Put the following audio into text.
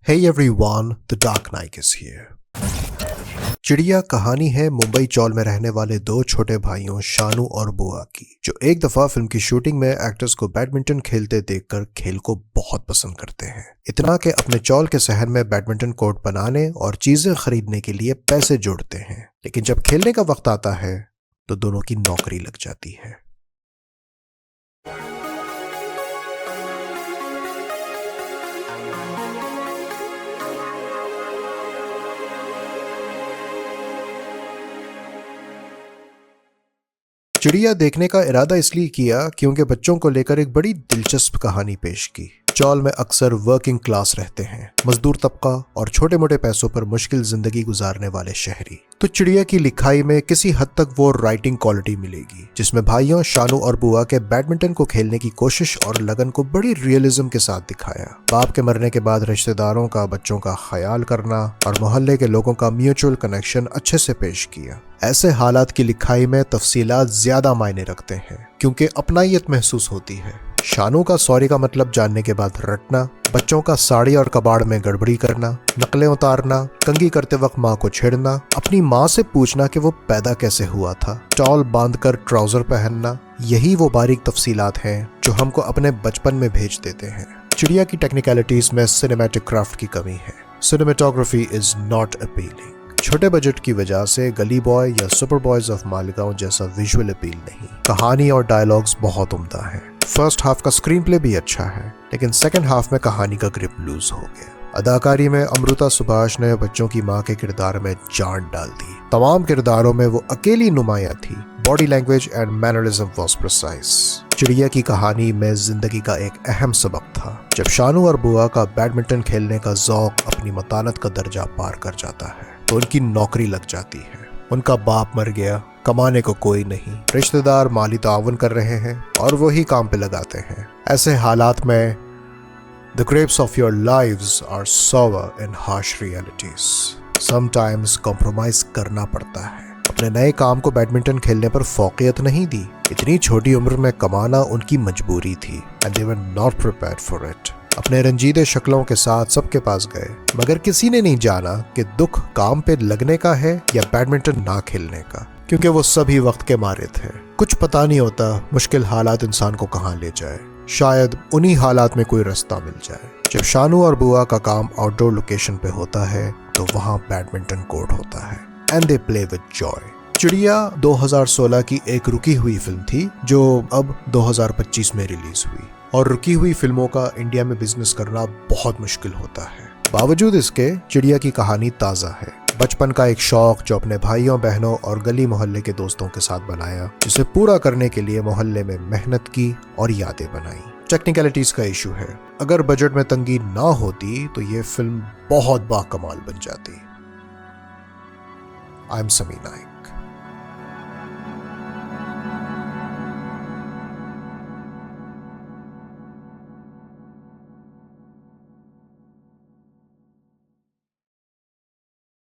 Hey everyone, the Dark Knight is here. चिड़िया कहानी है मुंबई चौल में रहने वाले दो छोटे भाइयों शानू और बुआ की, जो एक दफा फिल्म की शूटिंग में एक्टर्स को बैडमिंटन खेलते देखकर खेल को बहुत पसंद करते हैं। इतना कि अपने चौल के शहर में बैडमिंटन कोर्ट बनाने और चीजें खरीदने के लिए पैसे जोड़ते हैं। लेकिन जब खेलने का वक्त आता है तो दोनों की नौकरी लग जाती है। चिड़िया देखने का इरादा इसलिए किया क्योंकि बच्चों को लेकर एक बड़ी दिलचस्प कहानी पेश की। चौल में अक्सर वर्किंग क्लास रहते हैं, मजदूर तबका और छोटे मोटे पैसों पर मुश्किल जिंदगी गुजारने वाले शहरी। तो चिड़िया की लिखाई में किसी हद तक वो राइटिंग क्वालिटी मिलेगी जिसमें भाइयों शानू और बुआ के बैडमिंटन को खेलने की कोशिश और लगन को बड़ी रियलिज्म के साथ दिखाया। बाप के मरने के बाद रिश्तेदारों का बच्चों का ख्याल करना और मोहल्ले के लोगों का म्यूचुअल कनेक्शन अच्छे से पेश किया। ऐसे हालात की लिखाई में तफसीलात ज्यादा मायने रखते हैं क्योंकि अपनायत महसूस होती है। शानू का सॉरी का मतलब जानने के बाद रटना, बच्चों का साड़ी और कबाड़ में गड़बड़ी करना, नकलें उतारना, कंघी करते वक्त माँ को छेड़ना, अपनी माँ से पूछना कि वो पैदा कैसे हुआ था, टॉल बांधकर ट्राउजर पहनना, यही वो बारीक तफसीलात हैं जो हमको अपने बचपन में भेज देते हैं। चिड़िया की टेक्निकलिटीज में सिनेमैटिक क्राफ्ट की कमी है। Cinematography is not appealing. छोटे बजट की वजह से गली बॉय या सुपर बॉयज ऑफ मालिगांव जैसा विजुअल अपील नहीं। कहानी और डायलॉग्स बहुत उम्दा है। फर्स्ट हाफ का स्क्रीन प्ले भी अच्छा है, लेकिन सेकंड हाफ में कहानी का ग्रिप लूज हो गया। अदाकारी में अमृता सुभाष ने बच्चों की मां के किरदार में जान डाल दी। तमाम किरदारों में वो अकेली नुमाया थी। Body language and mannerism was precise. चिड़िया की कहानी में जिंदगी का एक अहम सबक था। जब शानू और बुआ का बैडमिंटन खेलने का ज़ौक अपनी मतानत का दर्जा पार कर जाता है तो उनकी नौकरी लग जाती है। उनका बाप मर गया, कमाने को कोई नहीं, रिश्तेदार माली तावन कर रहे हैं और वही काम पे लगाते हैं। ऐसे हालात में The grapes of your lives are sour in harsh realities. Sometimes compromise करना पड़ता है। अपने नए काम को बैडमिंटन खेलने पर फोकियत नहीं दी। इतनी छोटी उम्र में कमाना उनकी मजबूरी थी and they were not prepared for it. अपने रंजीदे शक्लों के साथ सबके पास गए, मगर किसी ने नहीं जाना कि दुख काम पे लगने का है या बैडमिंटन ना खेलने का, क्योंकि वो सभी वक्त के मारे थे। कुछ पता नहीं होता मुश्किल हालात इंसान को कहाँ ले जाए। शायद उन्हीं हालात में कोई रास्ता मिल जाए। जब शानू और बुआ का काम आउटडोर लोकेशन पे होता है तो वहाँ बैडमिंटन कोर्ट होता है and they play with Joy. चिड़िया 2016 की एक रुकी हुई फिल्म थी जो अब 2025 में रिलीज हुई, और रुकी हुई फिल्मों का इंडिया में बिजनेस करना बहुत मुश्किल होता है। बावजूद इसके चिड़िया की कहानी ताज़ा है। बचपन का एक शौक जो अपने भाइयों बहनों और गली मोहल्ले के दोस्तों के साथ बनाया, जिसे पूरा करने के लिए मोहल्ले में मेहनत की और यादें बनाई। टेक्निकलिटीज का इशू है। अगर बजट में तंगी ना होती तो ये फिल्म बहुत बाकमाल बन जाती। आई एम समी नाइक।